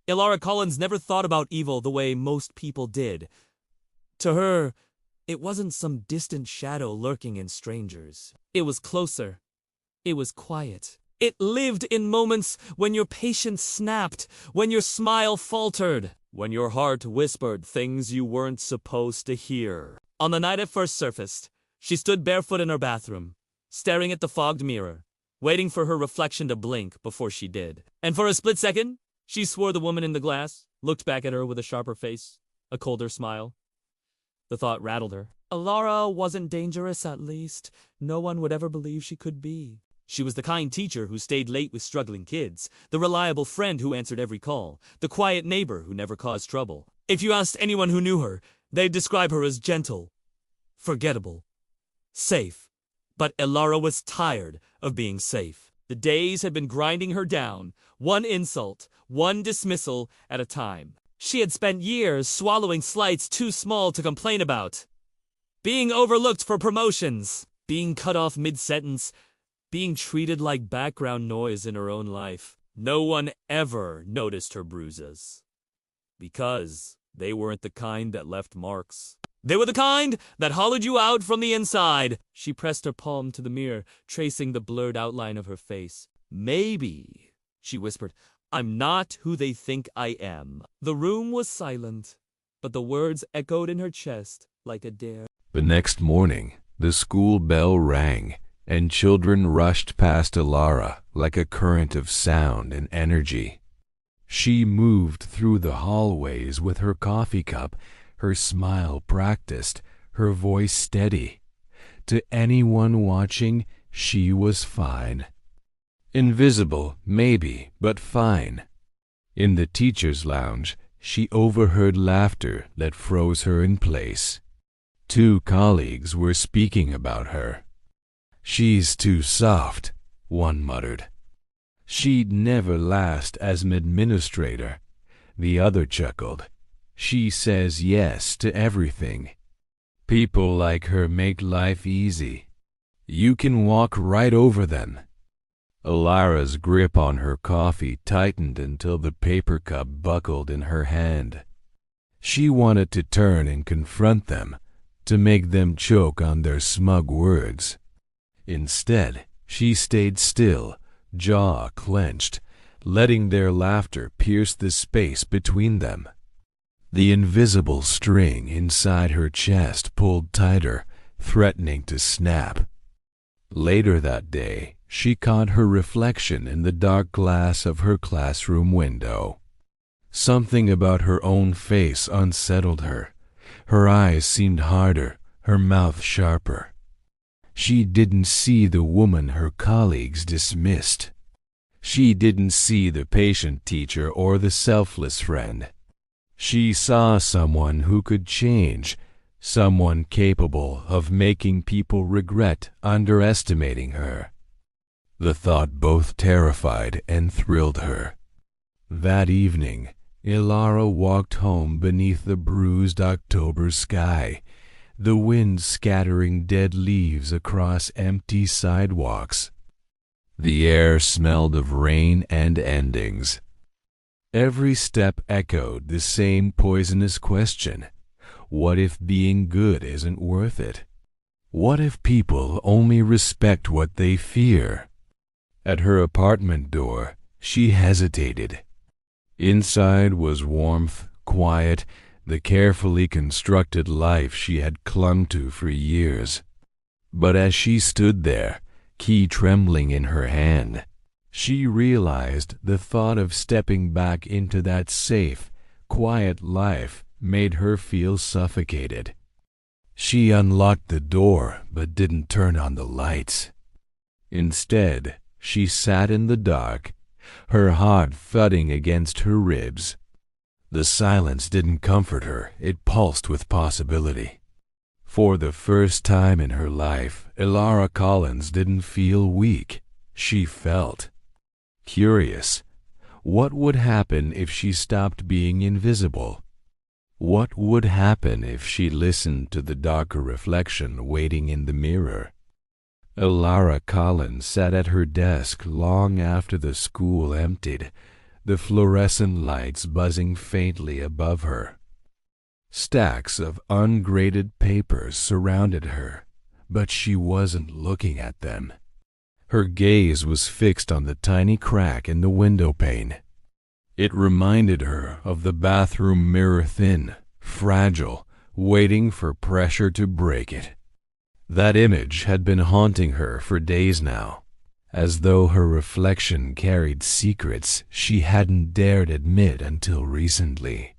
Elara Collins never thought about evil the way most people did. To her, it wasn't some distant shadow lurking in strangers. It was closer. It was quiet. It lived in moments when your patience snapped, when your smile faltered, when your heart whispered things you weren't supposed to hear. On the night it first surfaced, she stood barefoot in her bathroom, staring at the fogged mirror, waiting for her reflection to blink before she did. And for a split second, she swore the woman in the glass looked back at her with a sharper face, a colder smile. The thought rattled her. Elara wasn't dangerous, at least. No one would ever believe she could be. She was the kind teacher who stayed late with struggling kids, the reliable friend who answered every call, the quiet neighbor who never caused trouble. If you asked anyone who knew her, they'd describe her as gentle, forgettable, safe. But Elara was tired of being safe. The days had been grinding her down, one insult, one dismissal at a time. She had spent years swallowing slights too small to complain about. Being overlooked for promotions, being cut off mid-sentence, being treated like background noise in her own life. No one ever noticed her bruises. Because they weren't the kind that left marks. They were the kind that hollowed you out from the inside. She pressed her palm to the mirror, tracing the blurred outline of her face. Maybe, she whispered, I'm not who they think I am. The room was silent, but the words echoed in her chest like a dare. The next morning, the school bell rang, and children rushed past Elara like a current of sound and energy. She moved through the hallways with her coffee cup, her smile practiced, her voice steady. To anyone watching, she was fine. Invisible, maybe, but fine. In the teacher's lounge, she overheard laughter that froze her in place. 2 colleagues were speaking about her. She's too soft, one muttered. She'd never last as an administrator, the other chuckled. She says yes to everything. People like her make life easy. You can walk right over them. Elara's grip on her coffee tightened until the paper cup buckled in her hand. She wanted to turn and confront them, to make them choke on their smug words. Instead, she stayed still, jaw clenched, letting their laughter pierce the space between them. The invisible string inside her chest pulled tighter, threatening to snap. Later that day, she caught her reflection in the dark glass of her classroom window. Something about her own face unsettled her. Her eyes seemed harder, her mouth sharper. She didn't see the woman her colleagues dismissed. She didn't see the patient teacher or the selfless friend. She saw someone who could change, someone capable of making people regret underestimating her. The thought both terrified and thrilled her. That evening, Elara walked home beneath the bruised October sky, the wind scattering dead leaves across empty sidewalks. The air smelled of rain and endings. Every step echoed the same poisonous question. What if being good isn't worth it? What if people only respect what they fear? At her apartment door, she hesitated. Inside was warmth, quiet, the carefully constructed life she had clung to for years. But as she stood there, key trembling in her hand, she realized the thought of stepping back into that safe, quiet life made her feel suffocated. She unlocked the door but didn't turn on the lights. Instead, she sat in the dark, her heart thudding against her ribs. The silence didn't comfort her, it pulsed with possibility. For the first time in her life, Elara Collins didn't feel weak. She felt curious. What would happen if she stopped being invisible? What would happen if she listened to the darker reflection waiting in the mirror? Elara Collins sat at her desk long after the school emptied, the fluorescent lights buzzing faintly above her. Stacks of ungraded papers surrounded her, but she wasn't looking at them. Her gaze was fixed on the tiny crack in the window pane. It reminded her of the bathroom mirror, thin, fragile, waiting for pressure to break it. That image had been haunting her for days now, as though her reflection carried secrets she hadn't dared admit until recently.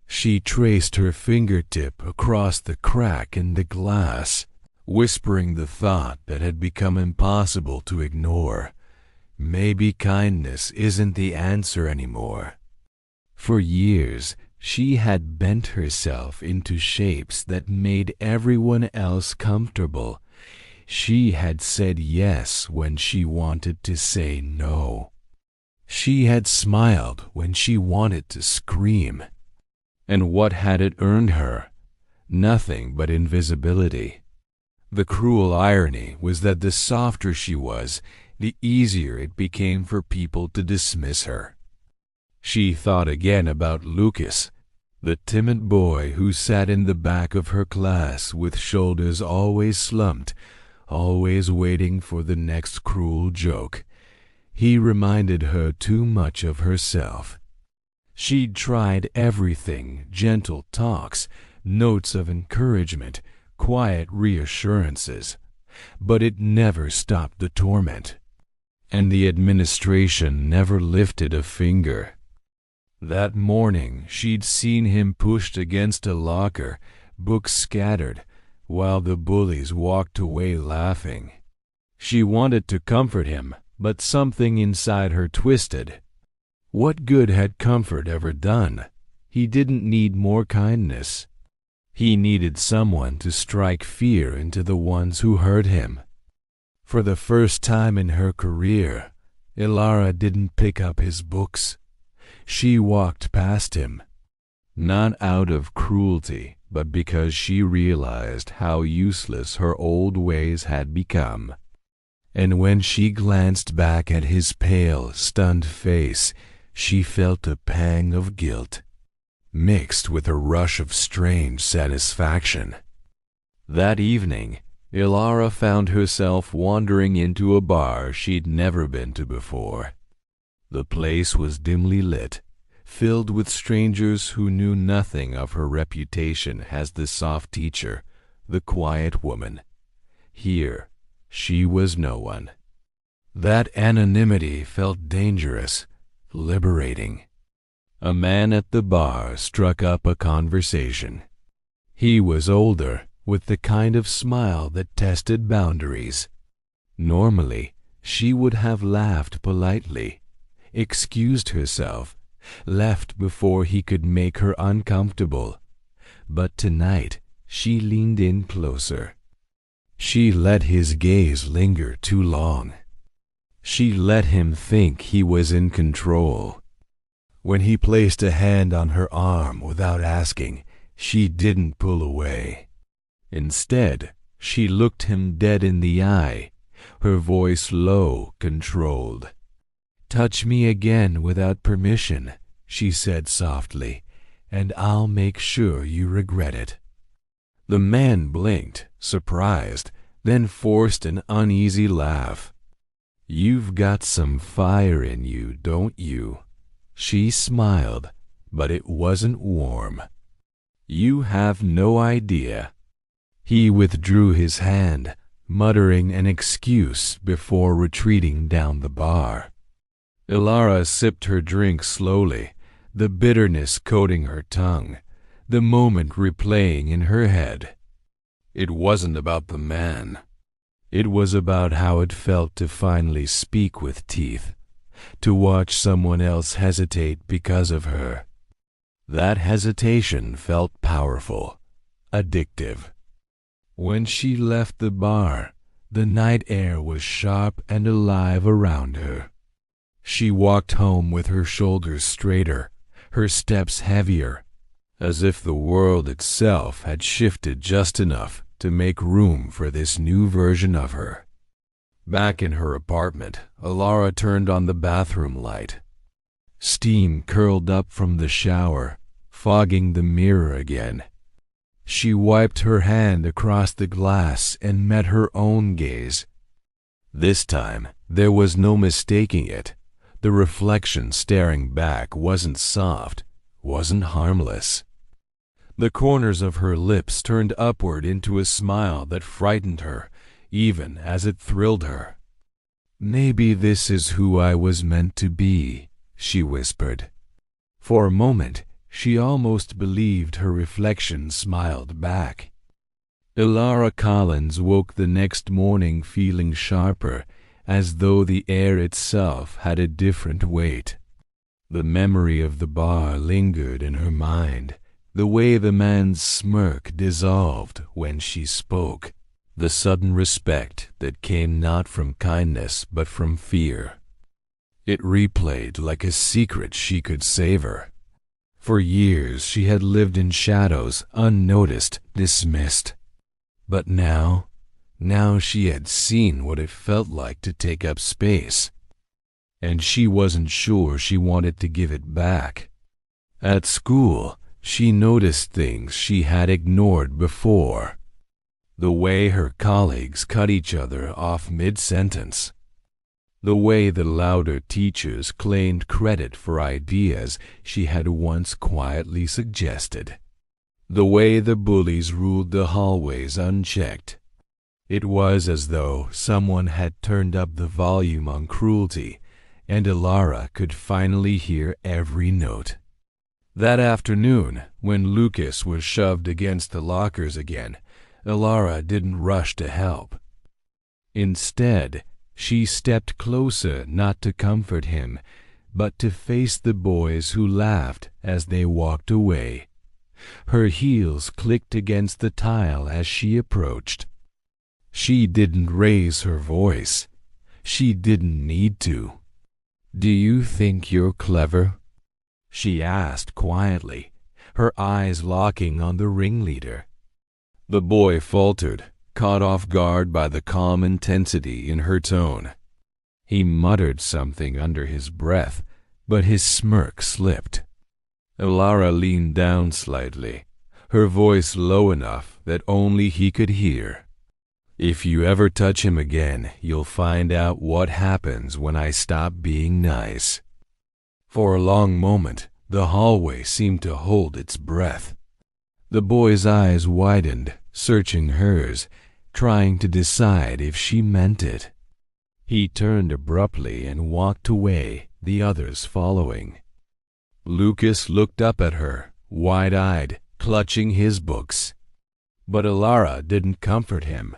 She traced her fingertip across the crack in the glass, whispering the thought that had become impossible to ignore. Maybe kindness isn't the answer anymore. For years, she had bent herself into shapes that made everyone else comfortable. She had said yes when she wanted to say no. She had smiled when she wanted to scream. And what had it earned her? Nothing but invisibility. The cruel irony was that the softer she was, the easier it became for people to dismiss her. She thought again about Lucas, the timid boy who sat in the back of her class with shoulders always slumped, always waiting for the next cruel joke. He reminded her too much of herself. She'd tried everything: gentle talks, notes of encouragement, quiet reassurances, but it never stopped the torment. And the administration never lifted a finger. That morning she'd seen him pushed against a locker, books scattered, while the bullies walked away laughing. She wanted to comfort him, but something inside her twisted. What good had comfort ever done? He didn't need more kindness. He needed someone to strike fear into the ones who hurt him. For the first time in her career, Elara didn't pick up his books. She walked past him, not out of cruelty, but because she realized how useless her old ways had become. And when she glanced back at his pale, stunned face, she felt a pang of guilt, mixed with a rush of strange satisfaction. That evening, Elara found herself wandering into a bar she'd never been to before. The place was dimly lit, filled with strangers who knew nothing of her reputation as the soft teacher, the quiet woman. Here, she was no one. That anonymity felt dangerous, liberating. A man at the bar struck up a conversation. He was older, with the kind of smile that tested boundaries. Normally, she would have laughed politely, excused herself, left before he could make her uncomfortable. But tonight, she leaned in closer. She let his gaze linger too long. She let him think he was in control. When he placed a hand on her arm without asking, she didn't pull away. Instead, she looked him dead in the eye, her voice low, controlled. "Touch me again without permission," she said softly, "and I'll make sure you regret it." The man blinked, surprised, then forced an uneasy laugh. "You've got some fire in you, don't you?" She smiled, but it wasn't warm. "You have no idea." He withdrew his hand, muttering an excuse before retreating down the bar. Elara sipped her drink slowly, the bitterness coating her tongue, the moment replaying in her head. It wasn't about the man. It was about how it felt to finally speak with teeth, to watch someone else hesitate because of her. That hesitation felt powerful, addictive. When she left the bar, the night air was sharp and alive around her. She walked home with her shoulders straighter, her steps heavier, as if the world itself had shifted just enough to make room for this new version of her. Back in her apartment, Elara turned on the bathroom light. Steam curled up from the shower, fogging the mirror again. She wiped her hand across the glass and met her own gaze. This time, there was no mistaking it. The reflection staring back wasn't soft, wasn't harmless. The corners of her lips turned upward into a smile that frightened her, even as it thrilled her. "Maybe this is who I was meant to be," she whispered. For a moment, she almost believed her reflection smiled back. Elara Collins woke the next morning feeling sharper, as though the air itself had a different weight. The memory of the bar lingered in her mind, the way the man's smirk dissolved when she spoke, the sudden respect that came not from kindness but from fear. It replayed like a secret she could savor. For years she had lived in shadows, unnoticed, dismissed. But now she had seen what it felt like to take up space. And she wasn't sure she wanted to give it back. At school, she noticed things she had ignored before. The way her colleagues cut each other off mid-sentence. The way the louder teachers claimed credit for ideas she had once quietly suggested. The way the bullies ruled the hallways unchecked. It was as though someone had turned up the volume on cruelty, and Elara could finally hear every note. That afternoon, when Lucas was shoved against the lockers again, Elara didn't rush to help. Instead, she stepped closer not to comfort him, but to face the boys who laughed as they walked away. Her heels clicked against the tile as she approached. She didn't raise her voice. She didn't need to. "Do you think you're clever?" she asked quietly, her eyes locking on the ringleader. The boy faltered, caught off guard by the calm intensity in her tone. He muttered something under his breath, but his smirk slipped. Elara leaned down slightly, her voice low enough that only he could hear. "If you ever touch him again, you'll find out what happens when I stop being nice." For a long moment, the hallway seemed to hold its breath. The boy's eyes widened, searching hers, trying to decide if she meant it. He turned abruptly and walked away, the others following. Lucas looked up at her, wide-eyed, clutching his books. But Elara didn't comfort him.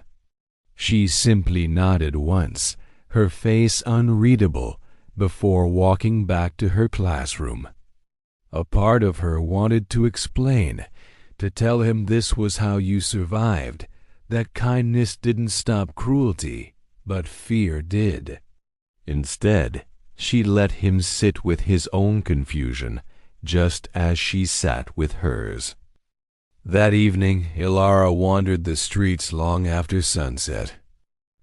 She simply nodded once, her face unreadable, before walking back to her classroom. A part of her wanted to explain, to tell him this was how you survived, that kindness didn't stop cruelty, but fear did. Instead, she let him sit with his own confusion, just as she sat with hers. That evening, Elara wandered the streets long after sunset.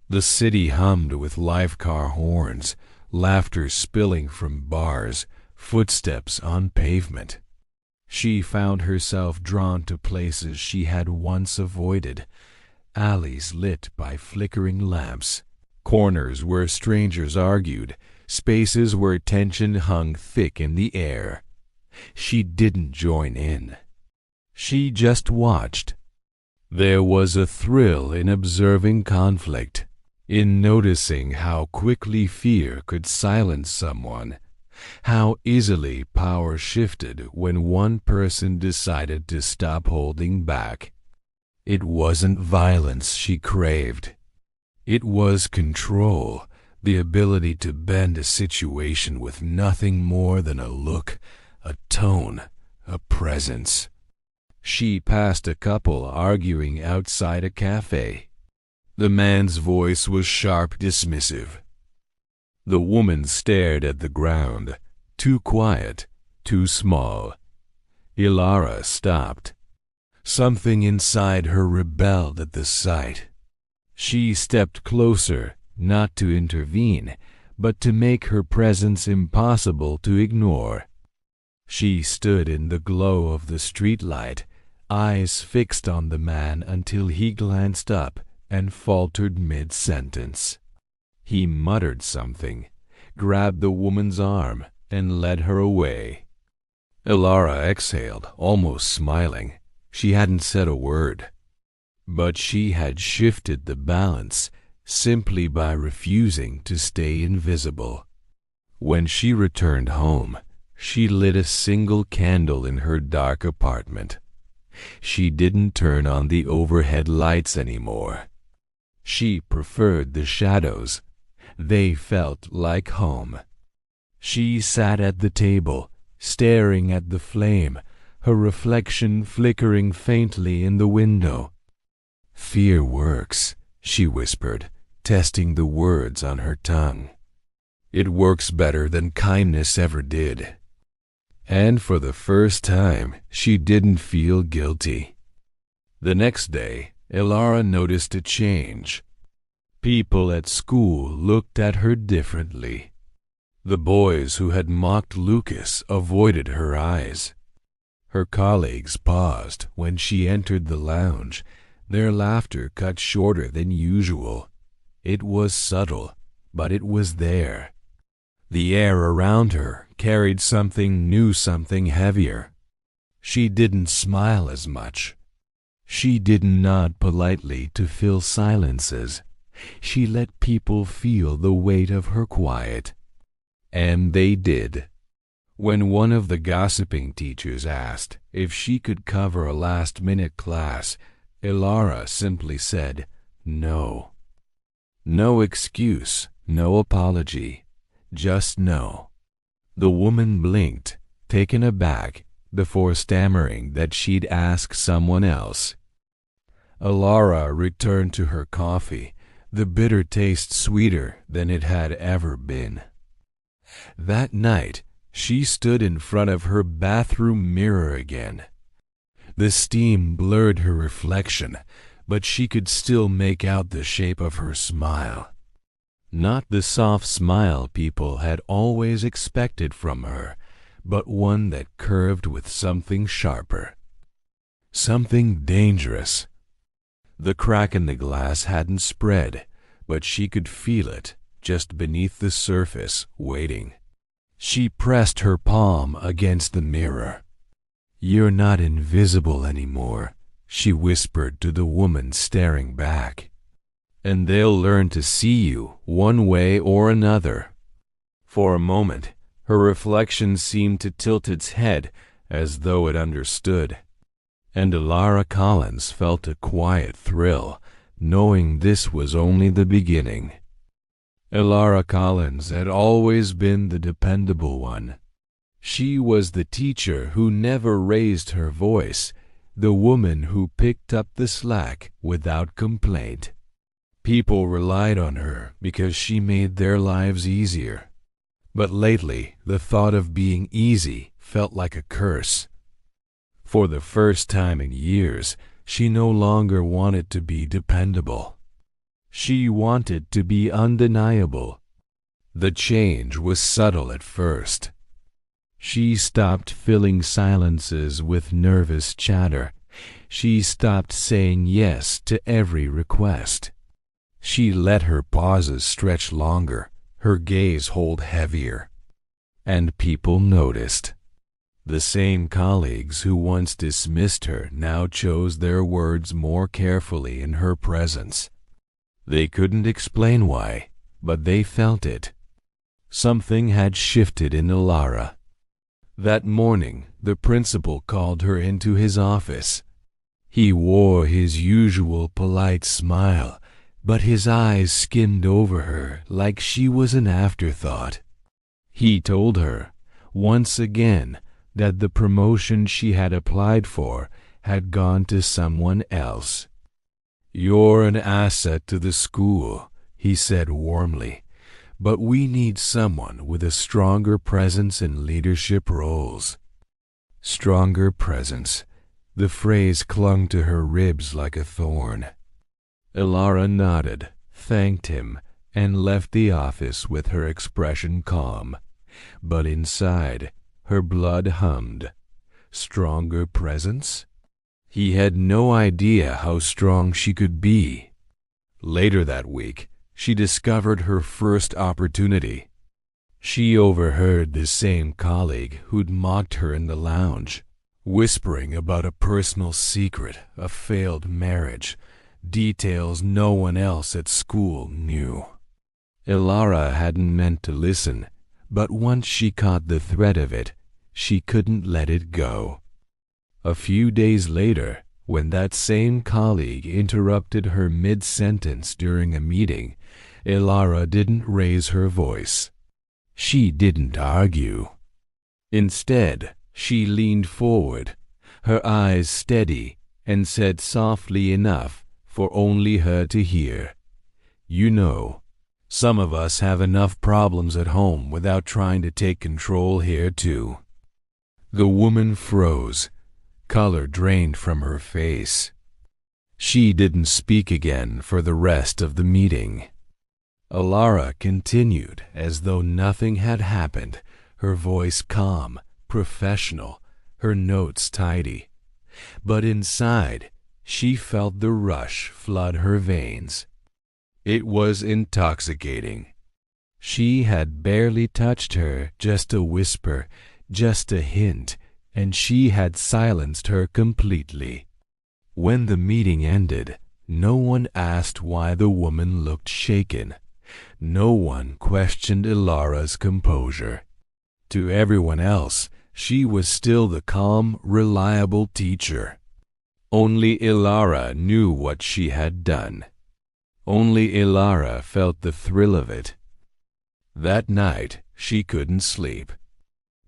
The city hummed with life car horns, laughter spilling from bars, footsteps on pavement. She found herself drawn to places she had once avoided, alleys lit by flickering lamps, corners where strangers argued, spaces where tension hung thick in the air. She didn't join in. She just watched. There was a thrill in observing conflict, in noticing how quickly fear could silence someone, how easily power shifted when one person decided to stop holding back. It wasn't violence she craved. It was control, the ability to bend a situation with nothing more than a look, a tone, a presence. She passed a couple arguing outside a cafe. The man's voice was sharp, dismissive. The woman stared at the ground, too quiet, too small. Elara stopped. Something inside her rebelled at the sight. She stepped closer, not to intervene, but to make her presence impossible to ignore. She stood in the glow of the streetlight, eyes fixed on the man until he glanced up and faltered mid-sentence. He muttered something, grabbed the woman's arm, and led her away. Elara exhaled, almost smiling. She hadn't said a word. But she had shifted the balance simply by refusing to stay invisible. When she returned home, she lit a single candle in her dark apartment. She didn't turn on the overhead lights anymore. She preferred the shadows. They felt like home. She sat at the table, staring at the flame, her reflection flickering faintly in the window. "Fear works," she whispered, testing the words on her tongue. "It works better than kindness ever did." And for the first time, she didn't feel guilty. The next day, Elara noticed a change. People at school looked at her differently. The boys who had mocked Lucas avoided her eyes. Her colleagues paused when she entered the lounge, their laughter cut shorter than usual. It was subtle, but it was there. The air around her carried something new, something heavier. She didn't smile as much. She didn't nod politely to fill silences. She let people feel the weight of her quiet. And they did. When one of the gossiping teachers asked if she could cover a last-minute class, Elara simply said, "No." No excuse, no apology, just no. The woman blinked, taken aback, before stammering that she'd ask someone else. Elara returned to her coffee, the bitter taste sweeter than it had ever been. That night, she stood in front of her bathroom mirror again. The steam blurred her reflection, but she could still make out the shape of her smile. Not the soft smile people had always expected from her, but one that curved with something sharper. Something dangerous. The crack in the glass hadn't spread, but she could feel it just beneath the surface, waiting. She pressed her palm against the mirror. "You're not invisible anymore," she whispered to the woman staring back. "And they'll learn to see you one way or another." For a moment, her reflection seemed to tilt its head as though it understood. And Elara Collins felt a quiet thrill, knowing this was only the beginning. Elara Collins had always been the dependable one. She was the teacher who never raised her voice, the woman who picked up the slack without complaint. People relied on her because she made their lives easier. But lately, the thought of being easy felt like a curse. For the first time in years, she no longer wanted to be dependable. She wanted to be undeniable. The change was subtle at first. She stopped filling silences with nervous chatter. She stopped saying yes to every request. She let her pauses stretch longer, her gaze hold heavier. And people noticed. The same colleagues who once dismissed her now chose their words more carefully in her presence. They couldn't explain why, but they felt it. Something had shifted in Elara. That morning, the principal called her into his office. He wore his usual polite smile, but his eyes skimmed over her like she was an afterthought. He told her, once again, that the promotion she had applied for had gone to someone else. "You're an asset to the school," he said warmly, "but we need someone with a stronger presence in leadership roles." Stronger presence. The phrase clung to her ribs like a thorn. Elara nodded, thanked him, and left the office with her expression calm, but inside her blood hummed. Stronger presence? He had no idea how strong she could be. Later that week, she discovered her first opportunity. She overheard the same colleague who'd mocked her in the lounge, whispering about a personal secret, a failed marriage, details no one else at school knew. Elara hadn't meant to listen, but once she caught the thread of it, she couldn't let it go. A few days later, when that same colleague interrupted her mid-sentence during a meeting, Elara didn't raise her voice. She didn't argue. Instead, she leaned forward, her eyes steady, and said softly enough for only her to hear, "You know, some of us have enough problems at home without trying to take control here too." The woman froze. Color drained from her face. She didn't speak again for the rest of the meeting. Elara continued as though nothing had happened, her voice calm, professional, her notes tidy. But inside, she felt the rush flood her veins. It was intoxicating. She had barely touched her, just a whisper, just a hint, and she had silenced her completely. When the meeting ended, no one asked why the woman looked shaken. No one questioned Elara's composure. To everyone else, she was still the calm, reliable teacher. Only Elara knew what she had done. Only Elara felt the thrill of it. That night, she couldn't sleep.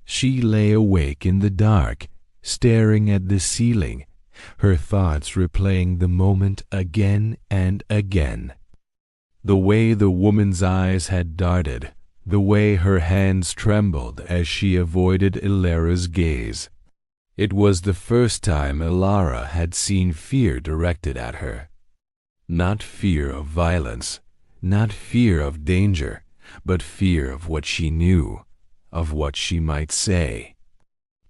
She lay awake in the dark, staring at the ceiling, her thoughts replaying the moment again and again. The way the woman's eyes had darted, the way her hands trembled as she avoided Elara's gaze. It was the first time Elara had seen fear directed at her. Not fear of violence, not fear of danger, but fear of what she knew, of what she might say.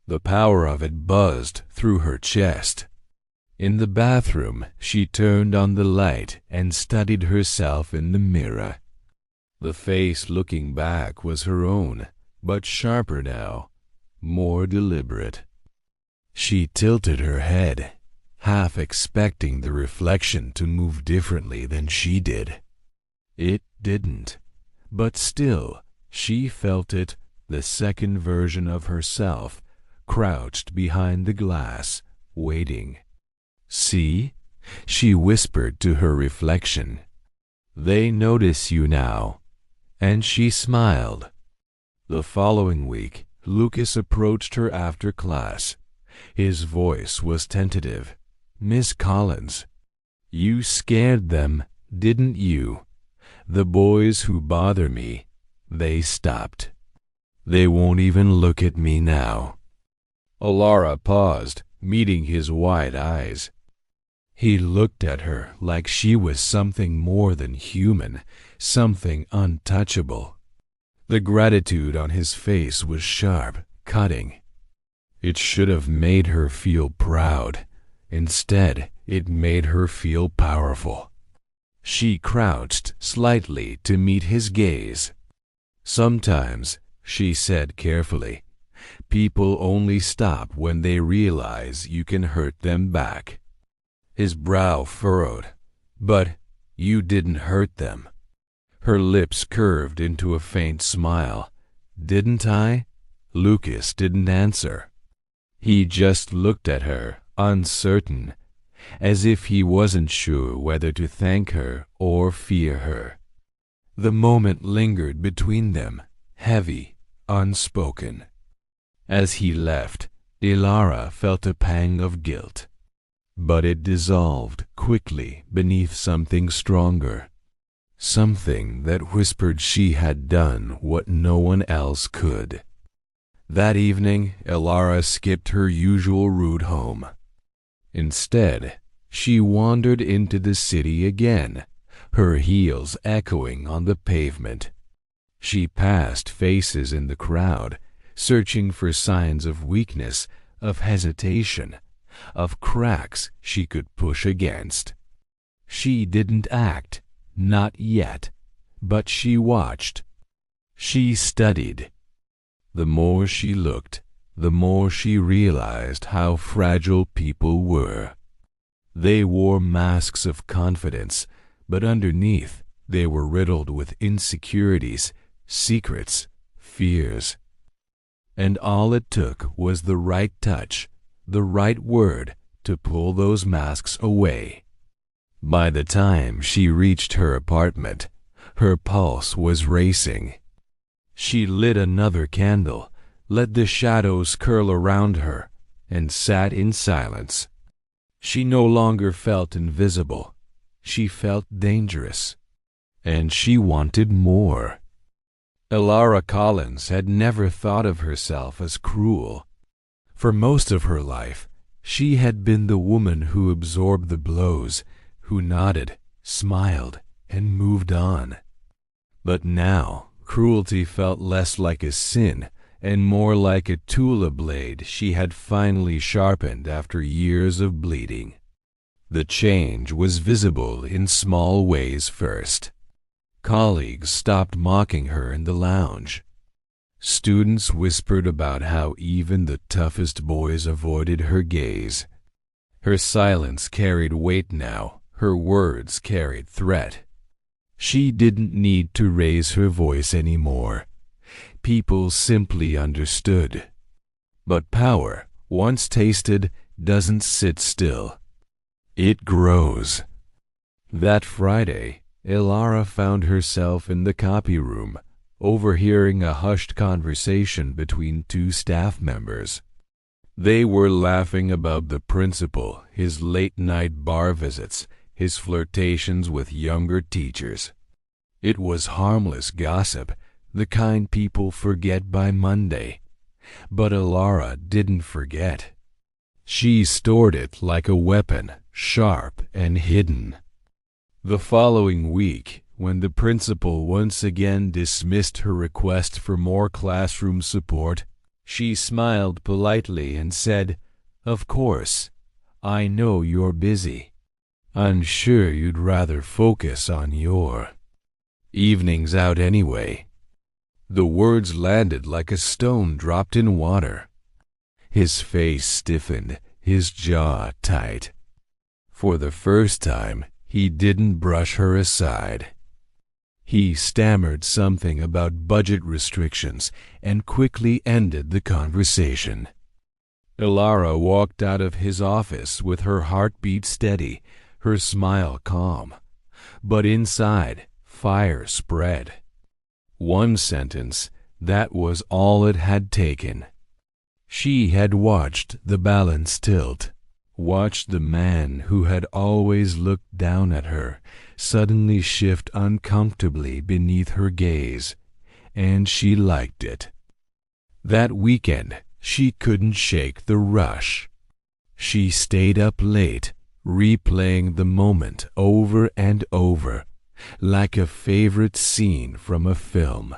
The power of it buzzed through her chest. In the bathroom, she turned on the light and studied herself in the mirror. The face looking back was her own, but sharper now, more deliberate. She tilted her head, half expecting the reflection to move differently than she did. It didn't, but still, she felt it, the second version of herself, crouched behind the glass, waiting. "See?" she whispered to her reflection. "They notice you now." And she smiled. The following week, Lucas approached her after class. His voice was tentative. "Miss Collins, you scared them, didn't you? The boys who bother me, they stopped. They won't even look at me now." Elara paused, meeting his wide eyes. He looked at her like she was something more than human, something untouchable. The gratitude on his face was sharp, cutting. It should have made her feel proud. Instead, it made her feel powerful. She crouched slightly to meet his gaze. "Sometimes," she said carefully, "people only stop when they realize you can hurt them back." His brow furrowed. "But you didn't hurt them." Her lips curved into a faint smile. "Didn't I?" Lucas didn't answer. He just looked at her, uncertain, as if he wasn't sure whether to thank her or fear her. The moment lingered between them, heavy, unspoken. As he left, Elara felt a pang of guilt. But it dissolved quickly beneath something stronger. Something that whispered she had done what no one else could. That evening, Elara skipped her usual route home. Instead, she wandered into the city again, her heels echoing on the pavement. She passed faces in the crowd, searching for signs of weakness, of hesitation, of cracks she could push against. She didn't act, not yet, but she watched. She studied. The more she looked, the more she realized how fragile people were. They wore masks of confidence, but underneath they were riddled with insecurities, secrets, fears. And all it took was the right touch, the right word to pull those masks away. By the time she reached her apartment, her pulse was racing. She lit another candle, let the shadows curl around her, and sat in silence. She no longer felt invisible. She felt dangerous. And she wanted more. Elara Collins had never thought of herself as cruel. For most of her life, she had been the woman who absorbed the blows, who nodded, smiled, and moved on. But now, cruelty felt less like a sin and more like a tula blade she had finally sharpened after years of bleeding. The change was visible in small ways first. Colleagues stopped mocking her in the lounge. Students whispered about how even the toughest boys avoided her gaze. Her silence carried weight now, her words carried threat. She didn't need to raise her voice anymore. People simply understood. But power, once tasted, doesn't sit still. It grows. That Friday, Elara found herself in the copy room, overhearing a hushed conversation between two staff members. They were laughing about the principal, his late-night bar visits, his flirtations with younger teachers. It was harmless gossip, the kind people forget by Monday. But Elara didn't forget. She stored it like a weapon, sharp and hidden. The following week, when the principal once again dismissed her request for more classroom support, she smiled politely and said, "Of course, I know you're busy. I'm sure you'd rather focus on your evenings out anyway." The words landed like a stone dropped in water. His face stiffened, his jaw tight. For the first time, he didn't brush her aside. He stammered something about budget restrictions and quickly ended the conversation. Elara walked out of his office with her heartbeat steady, her smile calm. But inside, fire spread. One sentence, that was all it had taken. She had watched the balance tilt, watched the man who had always looked down at her suddenly shift uncomfortably beneath her gaze, and she liked it. That weekend, she couldn't shake the rush. She stayed up late, replaying the moment over and over, like a favorite scene from a film.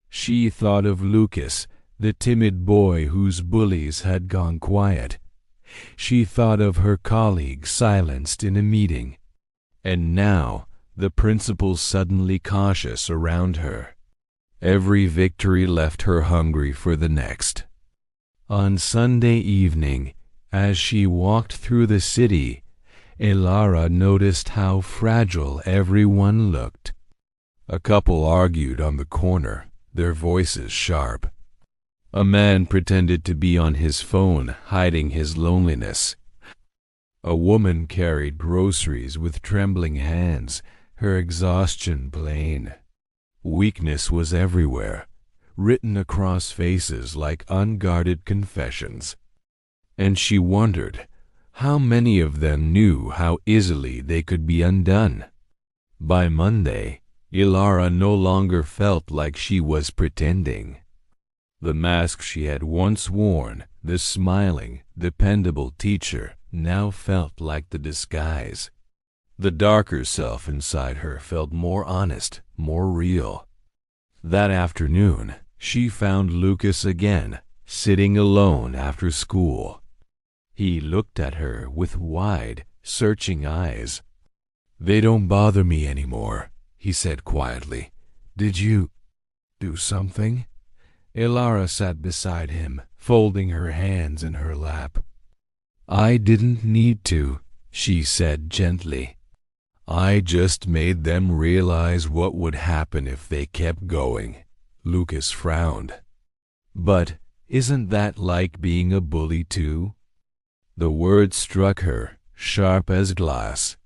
She thought of Lucas, the timid boy whose bullies had gone quiet. She thought of her colleague silenced in a meeting. And now, the principal suddenly cautious around her. Every victory left her hungry for the next. On Sunday evening, as she walked through the city, Elara noticed how fragile everyone looked. A couple argued on the corner, their voices sharp. A man pretended to be on his phone, hiding his loneliness. A woman carried groceries with trembling hands, her exhaustion plain. Weakness was everywhere, written across faces like unguarded confessions. And she wondered, how many of them knew how easily they could be undone? By Monday, Elara no longer felt like she was pretending. The mask she had once worn, the smiling, dependable teacher, now felt like the disguise. The darker self inside her felt more honest, more real. That afternoon, she found Lucas again, sitting alone after school. He looked at her with wide, searching eyes. "They don't bother me anymore," he said quietly. "Did you do something?" Elara sat beside him, folding her hands in her lap. "I didn't need to," she said gently. "I just made them realize what would happen if they kept going." Lucas frowned. "But isn't that like being a bully too?" The word struck her, sharp as glass.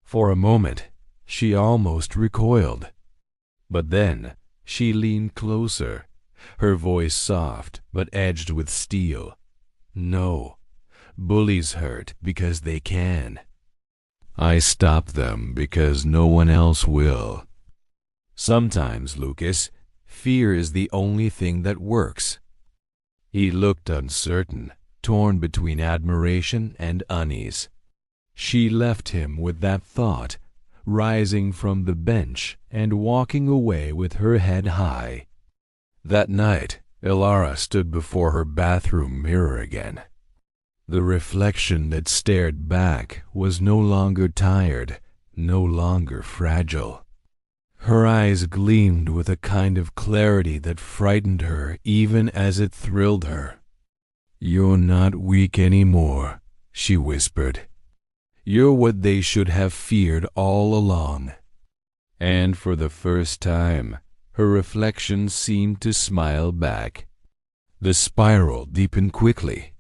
For a moment, she almost recoiled. But then she leaned closer, her voice soft but edged with steel. "No, bullies hurt because they can. I stop them because no one else will. Sometimes, Lucas, fear is the only thing that works." He looked uncertain, torn between admiration and unease. She left him with that thought, rising from the bench and walking away with her head high. That night, Elara stood before her bathroom mirror again. The reflection that stared back was no longer tired, no longer fragile. Her eyes gleamed with a kind of clarity that frightened her even as it thrilled her. "You're not weak anymore," she whispered. "You're what they should have feared all along." And for the first time, her reflection seemed to smile back. The spiral deepened quickly.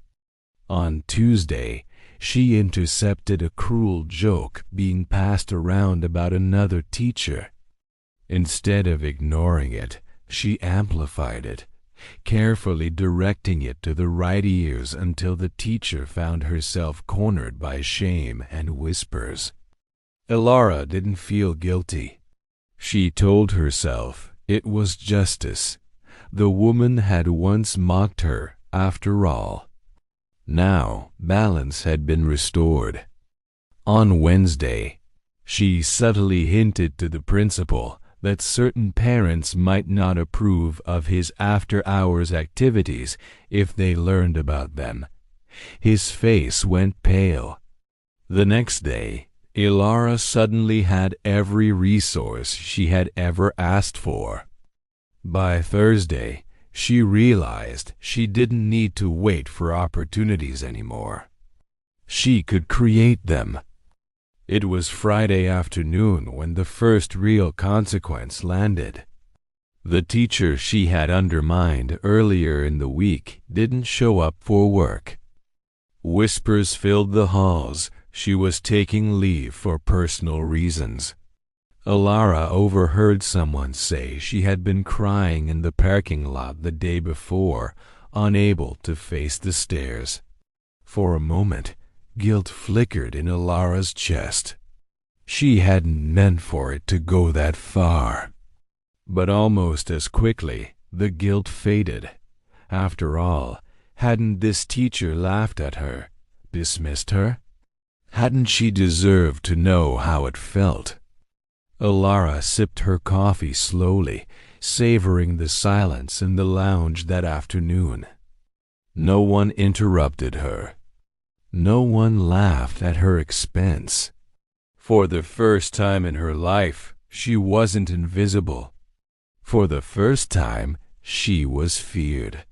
On Tuesday, she intercepted a cruel joke being passed around about another teacher. Instead of ignoring it, she amplified it, carefully directing it to the right ears until the teacher found herself cornered by shame and whispers. Elara didn't feel guilty. She told herself it was justice. The woman had once mocked her, after all. Now balance had been restored. On Wednesday, she subtly hinted to the principal that certain parents might not approve of his after-hours activities if they learned about them. His face went pale. The next day, Elara suddenly had every resource she had ever asked for. By Thursday, she realized she didn't need to wait for opportunities anymore. She could create them. It was Friday afternoon when the first real consequence landed. The teacher she had undermined earlier in the week didn't show up for work. Whispers filled the halls. She was taking leave for personal reasons. Elara overheard someone say she had been crying in the parking lot the day before, unable to face the stairs. For a moment, guilt flickered in Elara's chest. She hadn't meant for it to go that far. But almost as quickly, the guilt faded. After all, hadn't this teacher laughed at her, dismissed her? Hadn't she deserved to know how it felt? Elara sipped her coffee slowly, savoring the silence in the lounge that afternoon. No one interrupted her. No one laughed at her expense. For the first time in her life, she wasn't invisible. For the first time, she was feared.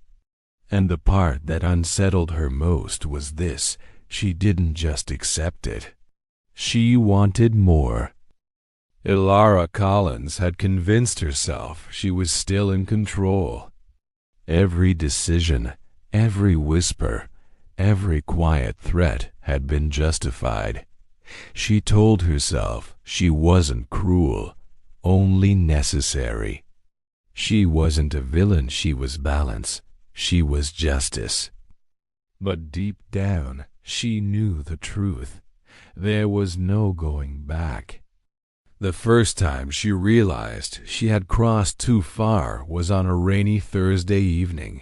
And the part that unsettled her most was this: she didn't just accept it. She wanted more. Elara Collins had convinced herself she was still in control. Every decision, every whisper, every quiet threat had been justified. She told herself she wasn't cruel, only necessary. She wasn't a villain, she was balance. She was justice. But deep down, she knew the truth. There was no going back. The first time she realized she had crossed too far was on a rainy Thursday evening.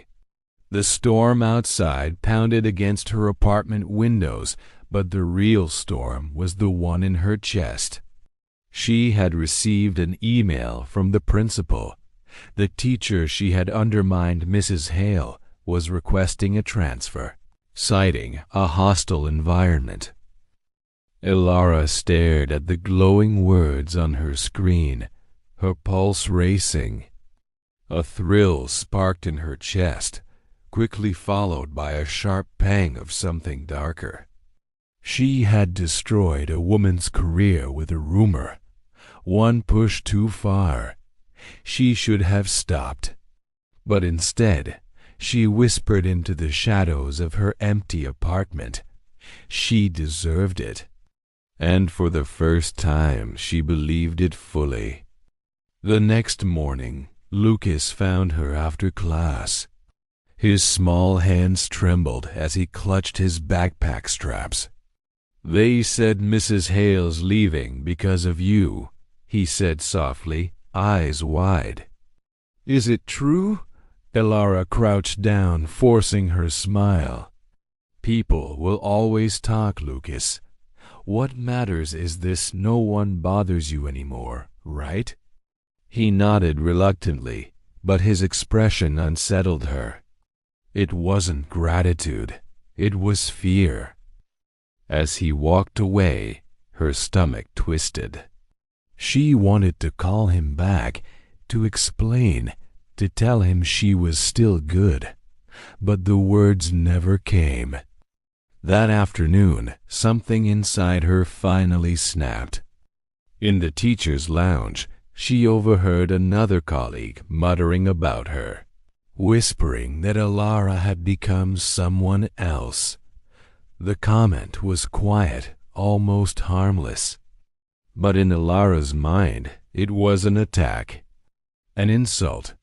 The storm outside pounded against her apartment windows, But the real storm was the one in her chest. She had received an email from the principal. The teacher she had undermined, Mrs. Hale, was requesting a transfer, citing a hostile environment. Elara stared at the glowing words on her screen, her pulse racing. A thrill sparked in her chest, quickly followed by a sharp pang of something darker. She had destroyed a woman's career with a rumor, one push too far. She should have stopped. But instead, she whispered into the shadows of her empty apartment. She deserved it. And for the first time, she believed it fully. The next morning, Lucas found her after class. His small hands trembled as he clutched his backpack straps. "They said Mrs. Hale's leaving because of you," he said softly, eyes wide. "Is it true?" Elara crouched down, forcing her smile. "People will always talk, Lucas. What matters is this: no one bothers you anymore, right?" He nodded reluctantly, but his expression unsettled her. It wasn't gratitude, it was fear. As he walked away, her stomach twisted. She wanted to call him back, to explain, to tell him she was still good, but the words never came. That afternoon, something inside her finally snapped. In the teacher's lounge, she overheard another colleague muttering about her, whispering that Elara had become someone else. The comment was quiet, almost harmless. But in Elara's mind, it was an attack, an insult,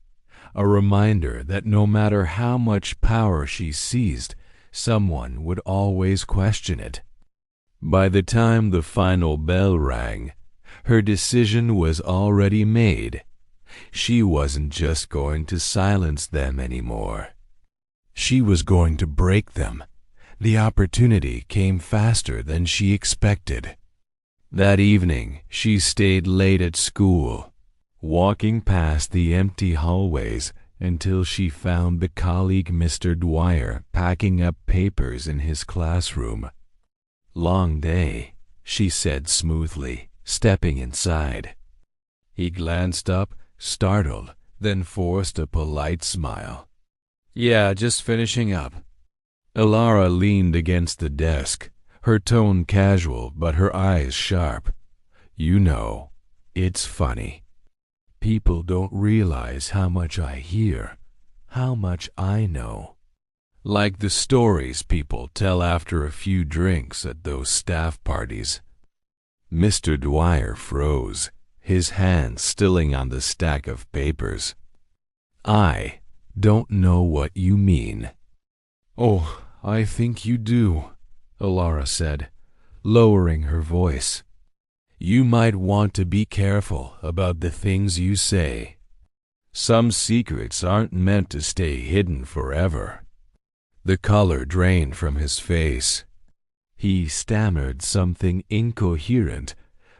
a reminder that no matter how much power she seized, someone would always question it. By the time the final bell rang, her decision was already made. She wasn't just going to silence them anymore. She was going to break them. The opportunity came faster than she expected. That evening, she stayed late at school, walking past the empty hallways until she found the colleague Mr. Dwyer packing up papers in his classroom. "Long day," she said smoothly, stepping inside. He glanced up, startled, then forced a polite smile. "Yeah, just finishing up." Elara leaned against the desk, her tone casual but her eyes sharp. "You know, it's funny. People don't realize how much I hear, how much I know. Like the stories people tell after a few drinks at those staff parties." Mr. Dwyer froze, his hands stilling on the stack of papers. "I don't know what you mean." "Oh, I think you do," Elara said, lowering her voice. "You might want to be careful about the things you say. Some secrets aren't meant to stay hidden forever." The color drained from his face. He stammered something incoherent,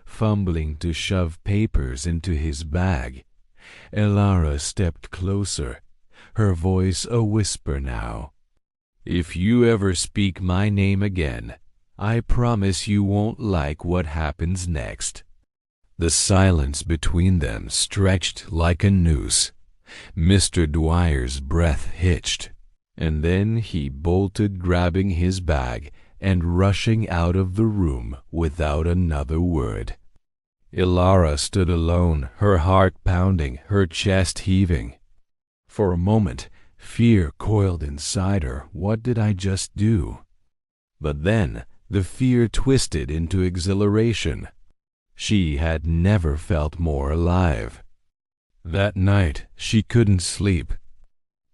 fumbling to shove papers into his bag. Elara stepped closer, her voice a whisper now. "If you ever speak my name again, I promise you won't like what happens next." The silence between them stretched like a noose. Mr. Dwyer's breath hitched, and then he bolted, grabbing his bag and rushing out of the room without another word. Elara stood alone, her heart pounding, her chest heaving. For a moment, fear coiled inside her. What did I just do? But then the fear twisted into exhilaration. She had never felt more alive. That night she couldn't sleep.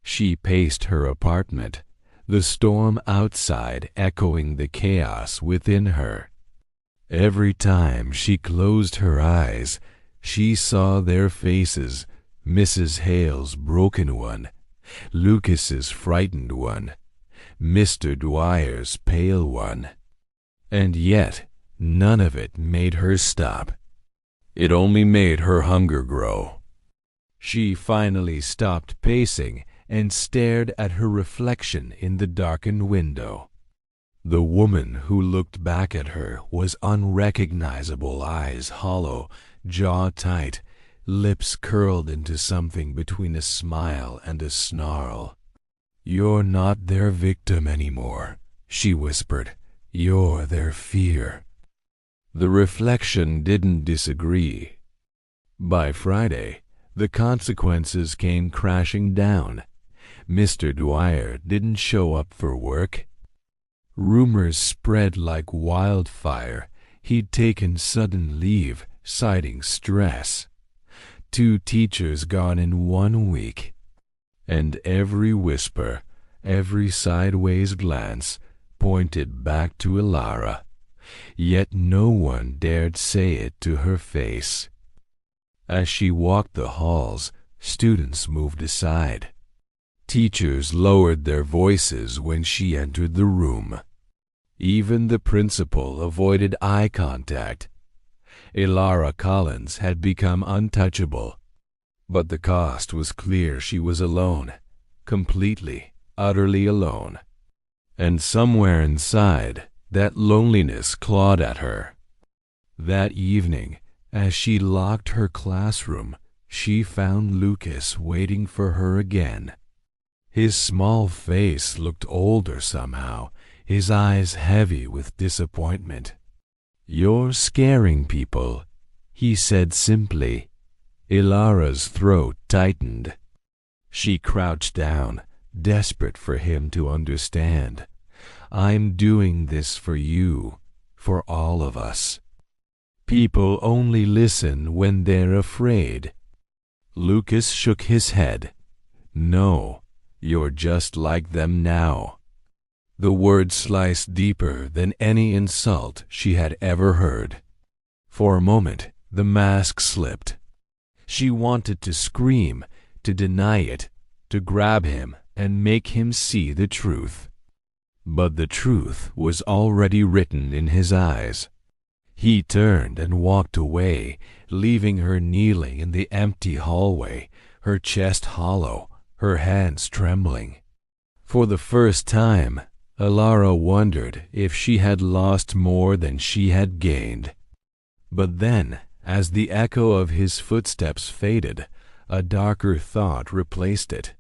She paced her apartment, the storm outside echoing the chaos within her. Every time she closed her eyes, she saw their faces, Mrs. Hale's broken one, Lucas's frightened one, Mr. Dwyer's pale one. And yet, none of it made her stop. It only made her hunger grow. She finally stopped pacing and stared at her reflection in the darkened window. The woman who looked back at her was unrecognizable, eyes hollow, jaw tight, lips curled into something between a smile and a snarl. "You're not their victim anymore," she whispered. "You're their fear." The reflection didn't disagree. By Friday, the consequences came crashing down. Mr. Dwyer didn't show up for work. Rumors spread like wildfire. He'd taken sudden leave, citing stress. 2 teachers gone in 1 week. And every whisper, every sideways glance pointed back to Elara. Yet no one dared say it to her face. As she walked the halls, students moved aside. Teachers lowered their voices when she entered the room. Even the principal avoided eye contact. Elara Collins had become untouchable. But the cost was clear. She was alone, completely, utterly alone. And somewhere inside, that loneliness clawed at her. That evening, as she locked her classroom, she found Lucas waiting for her again. His small face looked older somehow, his eyes heavy with disappointment. "You're scaring people," he said simply. Elara's throat tightened. She crouched down, desperate for him to understand. "I'm doing this for you, for all of us. People only listen when they're afraid." Lucas shook his head. "No, you're just like them now." The word sliced deeper than any insult she had ever heard. For a moment, the mask slipped. She wanted to scream, to deny it, to grab him and make him see the truth. But the truth was already written in his eyes. He turned and walked away, leaving her kneeling in the empty hallway, her chest hollow, her hands trembling. For the first time, Elara wondered if she had lost more than she had gained. But then, as the echo of his footsteps faded, a darker thought replaced it.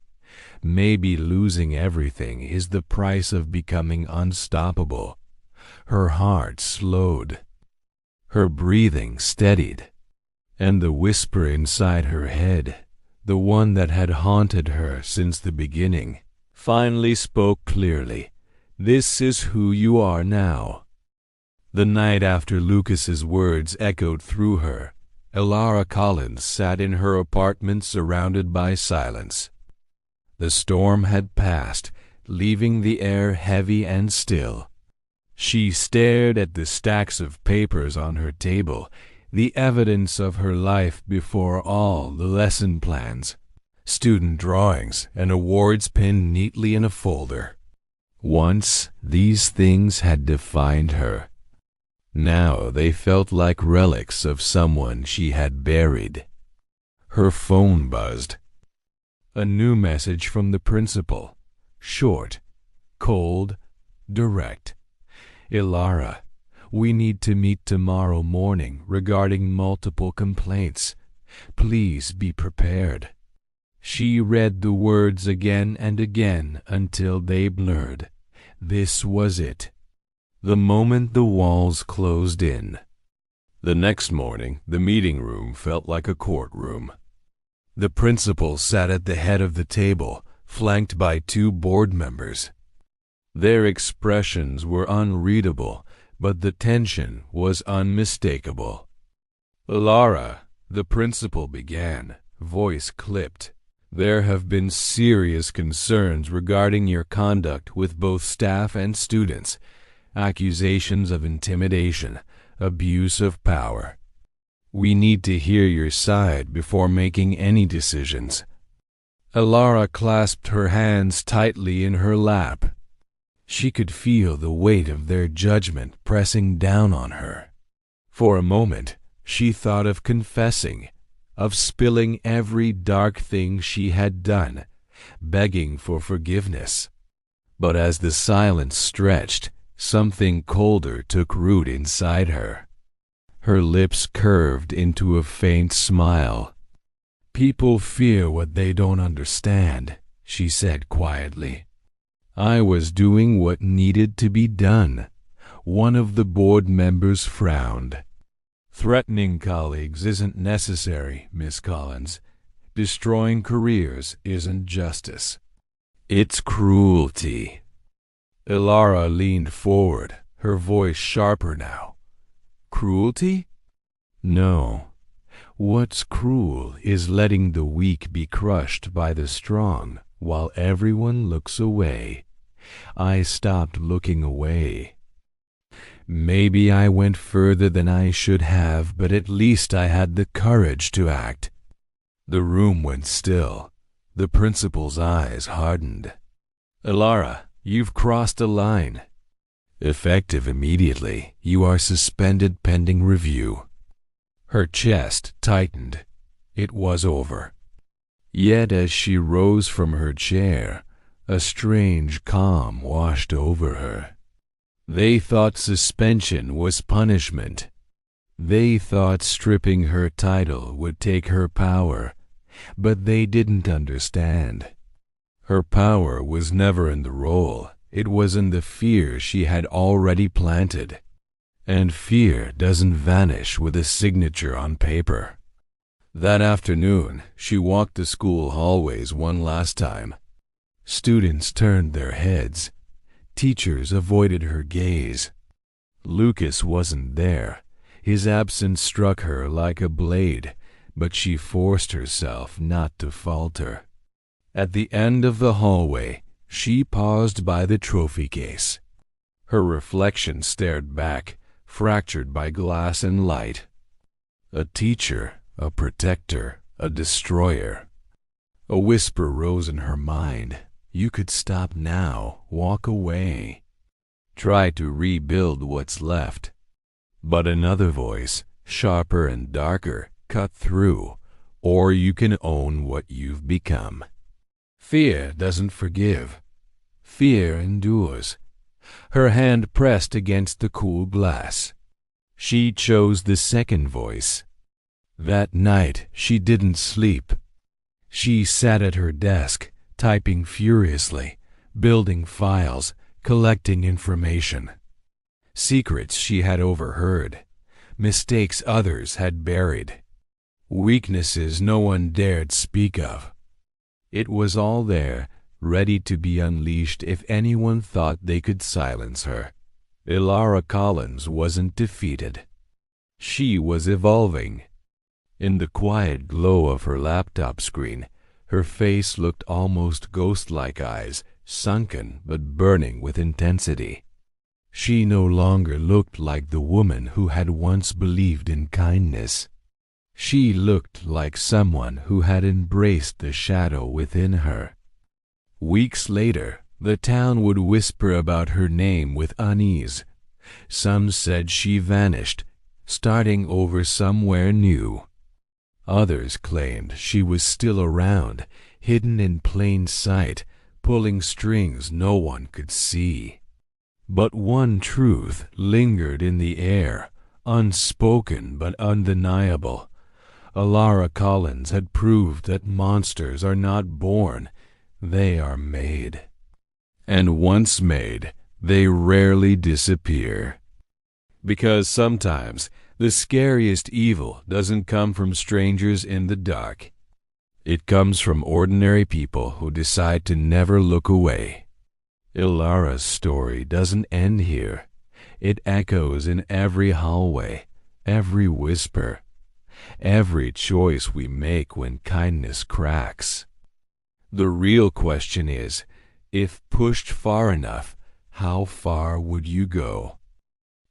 Maybe losing everything is the price of becoming unstoppable. Her heart slowed. Her breathing steadied. And the whisper inside her head, the one that had haunted her since the beginning, finally spoke clearly. "This is who you are now." The night after Lucas's words echoed through her, Elara Collins sat in her apartment surrounded by silence. The storm had passed, leaving the air heavy and still. She stared at the stacks of papers on her table, the evidence of her life before all the lesson plans, student drawings, and awards pinned neatly in a folder. Once these things had defined her. Now they felt like relics of someone she had buried. Her phone buzzed. A new message from the principal. Short, cold, direct. "Elara, we need to meet tomorrow morning regarding multiple complaints. Please be prepared." She read the words again and again until they blurred. This was it. The moment the walls closed in. The next morning, the meeting room felt like a courtroom. The principal sat at the head of the table, flanked by 2 board members. Their expressions were unreadable, but the tension was unmistakable. "Elara," the principal began, voice clipped. "There have been serious concerns regarding your conduct with both staff and students, accusations of intimidation, abuse of power. We need to hear your side before making any decisions." Elara clasped her hands tightly in her lap. She could feel the weight of their judgment pressing down on her. For a moment, she thought of confessing, of spilling every dark thing she had done, begging for forgiveness. But as the silence stretched, something colder took root inside her. Her lips curved into a faint smile. "People fear what they don't understand," she said quietly. "I was doing what needed to be done." One of the board members frowned. "Threatening colleagues isn't necessary, Miss Collins. Destroying careers isn't justice. It's cruelty." Elara leaned forward, her voice sharper now. "Cruelty? No. What's cruel is letting the weak be crushed by the strong while everyone looks away. I stopped looking away. Maybe I went further than I should have, but at least I had the courage to act." The room went still. The principal's eyes hardened. "Elara, you've crossed a line. Effective immediately, you are suspended pending review." Her chest tightened. It was over. Yet as she rose from her chair, a strange calm washed over her. They thought suspension was punishment. They thought stripping her title would take her power, but they didn't understand. Her power was never in the role. It was in the fear she had already planted. And fear doesn't vanish with a signature on paper. That afternoon, she walked the school hallways one last time. Students turned their heads. Teachers avoided her gaze. Lucas wasn't there. His absence struck her like a blade, but she forced herself not to falter. At the end of the hallway, she paused by the trophy case. Her reflection stared back, fractured by glass and light. A teacher, a protector, a destroyer. A whisper rose in her mind. You could stop now, walk away, try to rebuild what's left. But another voice, sharper and darker, cut through. Or you can own what you've become. Fear doesn't forgive. Fear endures. Her hand pressed against the cool glass. She chose the second voice. That night she didn't sleep. She sat at her desk, typing furiously, building files, collecting information. Secrets she had overheard, mistakes others had buried, weaknesses no one dared speak of. It was all there, ready to be unleashed if anyone thought they could silence her. Elara Collins wasn't defeated. She was evolving. In the quiet glow of her laptop screen, her face looked almost ghost-like eyes, sunken but burning with intensity. She no longer looked like the woman who had once believed in kindness. She looked like someone who had embraced the shadow within her. Weeks later, the town would whisper about her name with unease. Some said she vanished, starting over somewhere new. Others claimed she was still around, hidden in plain sight, pulling strings no one could see. But one truth lingered in the air, unspoken but undeniable. Elara Collins had proved that monsters are not born, they are made. And once made, they rarely disappear. Because sometimes the scariest evil doesn't come from strangers in the dark. It comes from ordinary people who decide to never look away. Elara's story doesn't end here. It echoes in every hallway, every whisper, every choice we make when kindness cracks. The real question is, if pushed far enough, how far would you go?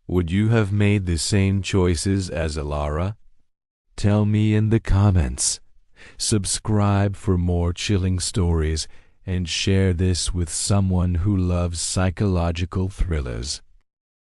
Would you have made the same choices as Elara? Tell me in the comments. Subscribe for more chilling stories and share this with someone who loves psychological thrillers.